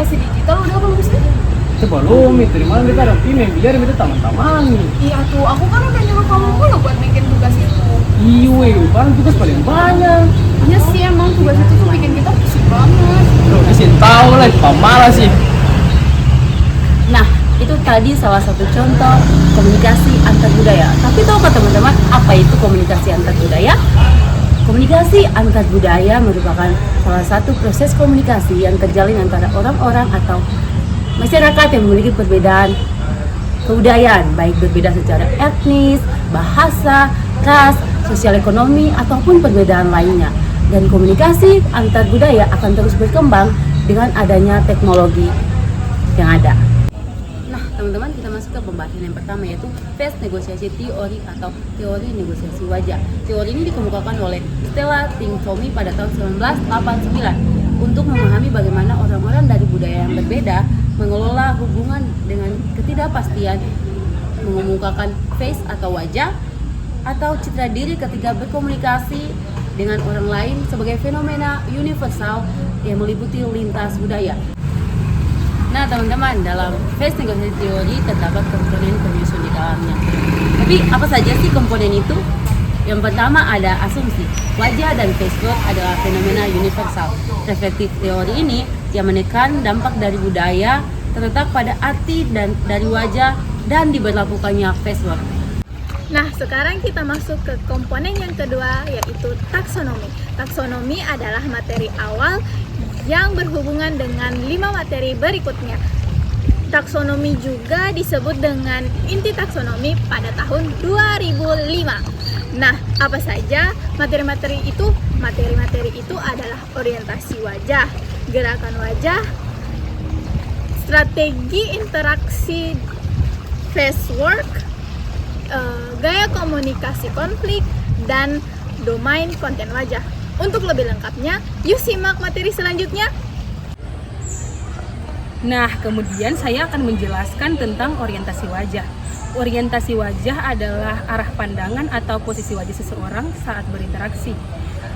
komunikasi digital udah belum sih? Itu belum, itu di mana kita ada tim yang biar itu teman-teman. Iya tuh, aku kan udah nyuruh kamu mulu buat bikin tugas itu. Iya, barang tugas paling banyak. Iya sih, emang tugas itu tuh bikin kita pusing banget. Tuh, kasih tahu lah, pemalas sih. Nah, itu tadi salah satu contoh komunikasi antar budaya. Tapi tahukah teman-teman apa itu komunikasi antar budaya? Komunikasi antar budaya merupakan salah satu proses komunikasi yang terjalin antara orang-orang atau masyarakat yang memiliki perbedaan kebudayaan, baik berbeda secara etnis, bahasa, ras, sosial ekonomi, ataupun perbedaan lainnya. Dan komunikasi antar budaya akan terus berkembang dengan adanya teknologi yang ada. Nah, teman-teman, kita masuk ke pembahasan yang pertama, yaitu Face Negosiasi Teori atau teori negosiasi wajah. Teori ini dikemukakan oleh Stella Tingtomi pada tahun 1989 untuk memahami bagaimana orang-orang dari budaya yang berbeda mengelola hubungan dengan ketidakpastian, mengemukakan face atau wajah atau citra diri ketika berkomunikasi dengan orang lain sebagai fenomena universal yang meliputi lintas budaya. Nah, teman-teman, dalam face negosiasi teori terdapat komponen penyusun di dalamnya. Tapi apa saja sih komponen itu? Yang pertama ada asumsi. Wajah dan face word adalah fenomena universal. Perspektif teori ini yang menekan dampak dari budaya terletak pada arti dan dari wajah dan diberlakukannya face word. Nah, sekarang kita masuk ke komponen yang kedua, yaitu taksonomi. Taksonomi adalah materi awal yang berhubungan dengan 5 materi berikutnya. Taksonomi juga disebut dengan inti taksonomi pada tahun 2005. Nah, apa saja materi-materi itu? Materi-materi itu adalah orientasi wajah, gerakan wajah, strategi interaksi face work, gaya komunikasi konflik, dan domain konten wajah. Untuk lebih lengkapnya, yuk simak materi selanjutnya. Nah, kemudian saya akan menjelaskan tentang orientasi wajah. Orientasi wajah adalah arah pandangan atau posisi wajah seseorang saat berinteraksi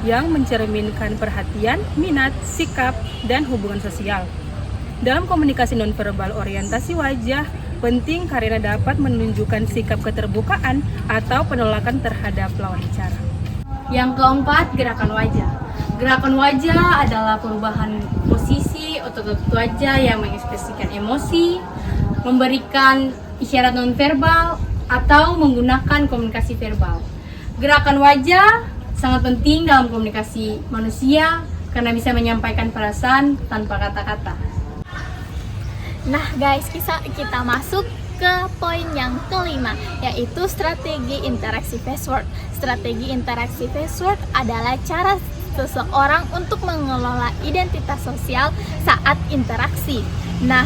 yang mencerminkan perhatian, minat, sikap, dan hubungan sosial. Dalam komunikasi nonverbal, orientasi wajah penting karena dapat menunjukkan sikap keterbukaan atau penolakan terhadap lawan bicara. Yang keempat, gerakan wajah. Gerakan wajah adalah perubahan posisi otot wajah yang mengekspresikan emosi, memberikan isyarat nonverbal, atau menggunakan komunikasi verbal. Gerakan wajah sangat penting dalam komunikasi manusia karena bisa menyampaikan perasaan tanpa kata-kata. Nah guys, kita masuk ke poin yang kelima, yaitu strategi interaksi face word. Strategi interaksi face word adalah cara seseorang untuk mengelola identitas sosial saat interaksi. Nah,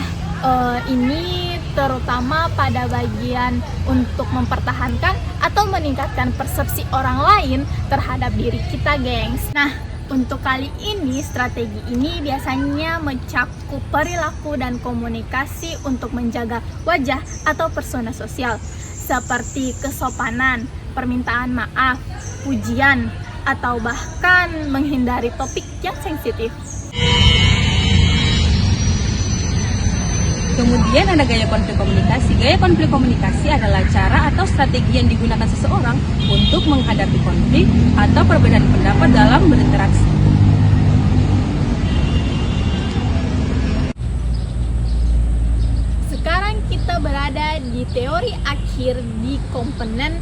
ini terutama pada bagian untuk mempertahankan atau meningkatkan persepsi orang lain terhadap diri kita, gengs. Nah, untuk kali ini, strategi ini biasanya mencakup perilaku dan komunikasi untuk menjaga wajah atau persona sosial, seperti kesopanan, permintaan maaf, pujian, atau bahkan menghindari topik yang sensitif. Kemudian ada gaya konflik komunikasi. Gaya konflik komunikasi adalah cara atau strategi yang digunakan seseorang untuk menghadapi konflik atau perbedaan pendapat dalam berinteraksi. Sekarang kita berada di teori akhir di komponen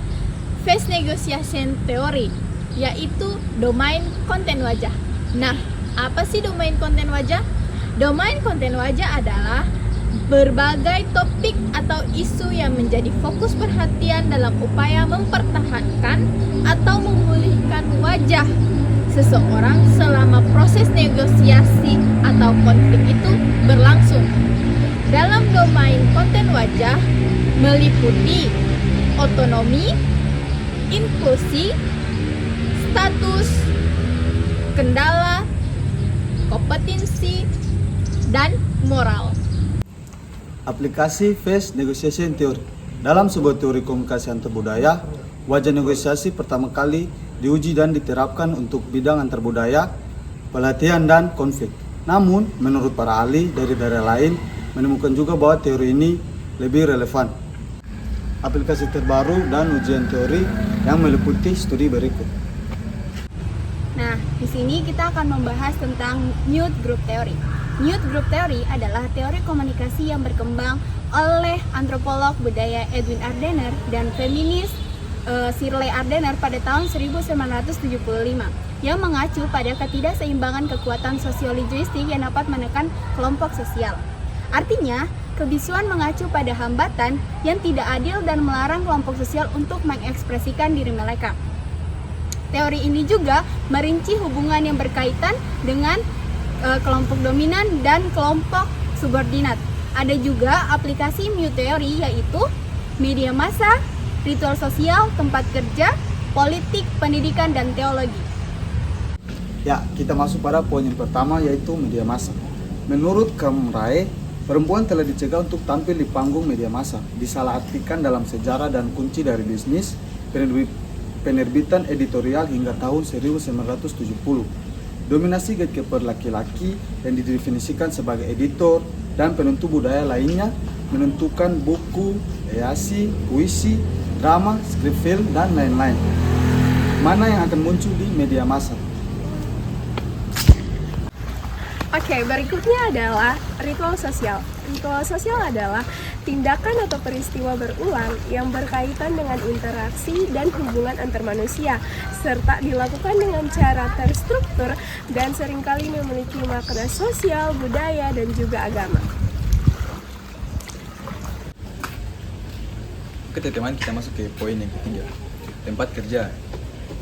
face negotiation theory, yaitu domain konten wajah. Nah, apa sih domain konten wajah? Domain konten wajah adalah berbagai topik atau isu yang menjadi fokus perhatian dalam upaya mempertahankan atau memulihkan wajah seseorang selama proses negosiasi atau konflik itu berlangsung. Dalam domain konten wajah meliputi otonomi, inklusi, status, kendala, kompetensi, dan moral. Aplikasi Face Negotiation Theory. Dalam sebuah teori komunikasi antar budaya, wajah negosiasi pertama kali diuji dan diterapkan untuk bidang antar budaya, pelatihan, dan konflik. Namun, menurut para ahli dari daerah lain, menemukan juga bahwa teori ini lebih relevan. Aplikasi terbaru dan ujian teori yang meliputi studi berikut. Nah, di sini kita akan membahas tentang Youth Group Theory. Youth Group Theory adalah teori komunikasi yang berkembang oleh antropolog budaya Edwin Ardener dan feminis Shirley Ardener pada tahun 1975 yang mengacu pada ketidakseimbangan kekuatan sosiolinguistik yang dapat menekan kelompok sosial. Artinya, kebisuan mengacu pada hambatan yang tidak adil dan melarang kelompok sosial untuk mengekspresikan diri mereka. Teori ini juga merinci hubungan yang berkaitan dengan kelompok dominan dan kelompok subordinat. Ada juga aplikasi Mu Theory, yaitu media massa, ritual sosial, tempat kerja, politik, pendidikan, dan teologi. Ya, kita masuk pada poin yang pertama, yaitu media massa. Menurut Kamrae, perempuan telah dicegah untuk tampil di panggung media massa, disalahartikan dalam sejarah dan kunci dari bisnis, penerbitan editorial hingga tahun 1970. Dominasi gatekeeper laki-laki yang didefinisikan sebagai editor dan penentu budaya lainnya menentukan buku, esai, puisi, drama, skrip film, dan lain-lain. Mana yang akan muncul di media massa? Oke, berikutnya adalah ritual sosial. Ritual sosial adalah tindakan atau peristiwa berulang yang berkaitan dengan interaksi dan hubungan antar manusia, serta dilakukan dengan cara terstruktur dan seringkali memiliki makna sosial, budaya, dan juga agama. Oke teman-teman, kita masuk ke poin yang ketiga, tempat kerja.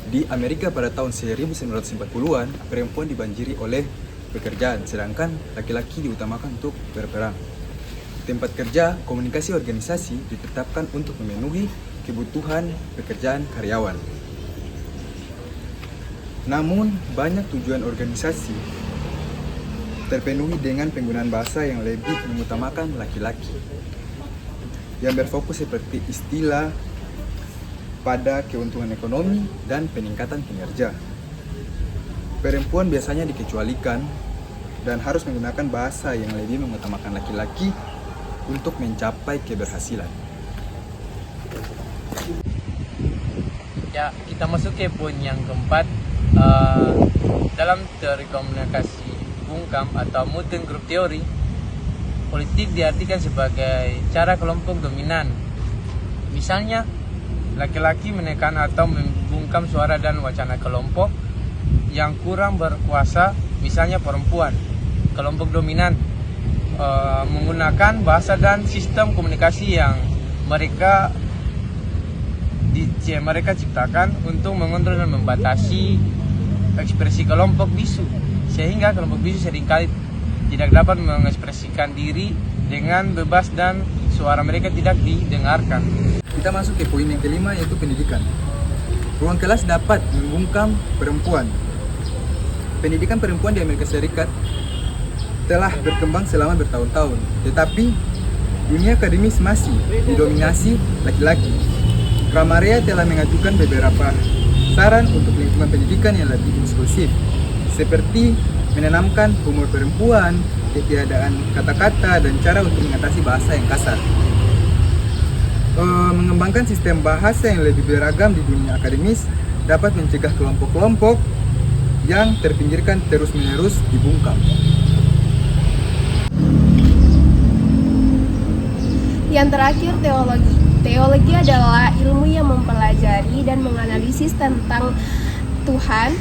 Di Amerika pada tahun 1940-an, perempuan dibanjiri oleh pekerjaan, sedangkan laki-laki diutamakan untuk berperang. Tempat kerja, komunikasi organisasi ditetapkan untuk memenuhi kebutuhan pekerjaan karyawan. Namun, banyak tujuan organisasi terpenuhi dengan penggunaan bahasa yang lebih mengutamakan laki-laki, yang berfokus seperti istilah pada keuntungan ekonomi dan peningkatan kinerja. Perempuan biasanya dikecualikan dan harus menggunakan bahasa yang lebih mengutamakan laki-laki untuk mencapai keberhasilan. Ya, kita masuk ke poin yang keempat. Dalam teori komunikasi bungkam atau Mutant Group Theory, politik diartikan sebagai cara kelompok dominan. Misalnya, laki-laki menekan atau membungkam suara dan wacana kelompok yang kurang berkuasa, misalnya perempuan. Kelompok dominan menggunakan bahasa dan sistem komunikasi yang mereka ciptakan untuk mengontrol dan membatasi ekspresi kelompok bisu, sehingga kelompok bisu seringkali tidak dapat mengekspresikan diri dengan bebas dan suara mereka tidak didengarkan. Kita masuk ke poin yang kelima, yaitu pendidikan. Ruang kelas dapat membungkam perempuan. Pendidikan perempuan di Amerika Serikat telah berkembang selama bertahun-tahun, tetapi dunia akademis masih didominasi laki-laki. Kamrae telah mengajukan beberapa saran untuk lingkungan pendidikan yang lebih inklusif, seperti menanamkan humor perempuan, ketiadaan kata-kata, dan cara untuk mengatasi bahasa yang kasar. Mengembangkan sistem bahasa yang lebih beragam di dunia akademis dapat mencegah kelompok-kelompok yang terpinggirkan terus-menerus dibungkam. Yang terakhir, teologi. Teologi adalah ilmu yang mempelajari dan menganalisis tentang Tuhan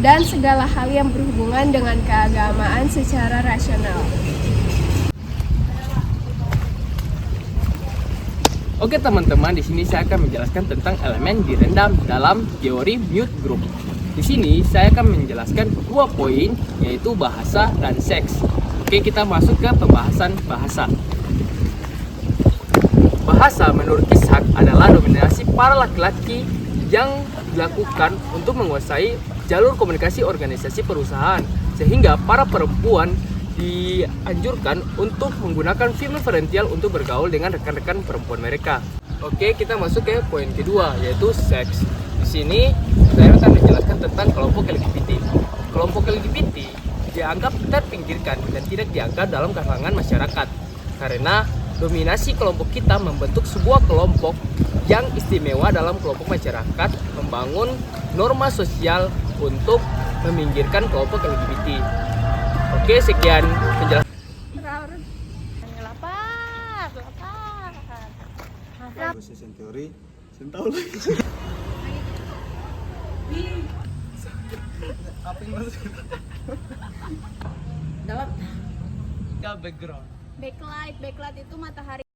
dan segala hal yang berhubungan dengan keagamaan secara rasional. Oke teman-teman, di sini saya akan menjelaskan tentang elemen direndam dalam teori Youth Group. Di sini saya akan menjelaskan 2 poin, yaitu bahasa dan seks. Oke, kita masuk ke pembahasan bahasa. Bahasa menurut Ishak adalah dominasi para laki-laki yang dilakukan untuk menguasai jalur komunikasi organisasi perusahaan, sehingga para perempuan dianjurkan untuk menggunakan female referential untuk bergaul dengan rekan-rekan perempuan mereka. Oke, kita masuk ke poin kedua, yaitu seks. Di sini saya akan menjelaskan tentang kelompok LGBT. Kelompok LGBT dianggap terpinggirkan dan tidak dianggap dalam kalangan masyarakat. Karena dominasi kelompok kita membentuk sebuah kelompok yang istimewa dalam kelompok masyarakat, membangun norma sosial untuk meminggirkan kelompok LGBT. Oke, sekian penjelasan. Association teori, saya tahu lagi. Apa yang masuk? Background. Backlight itu matahari.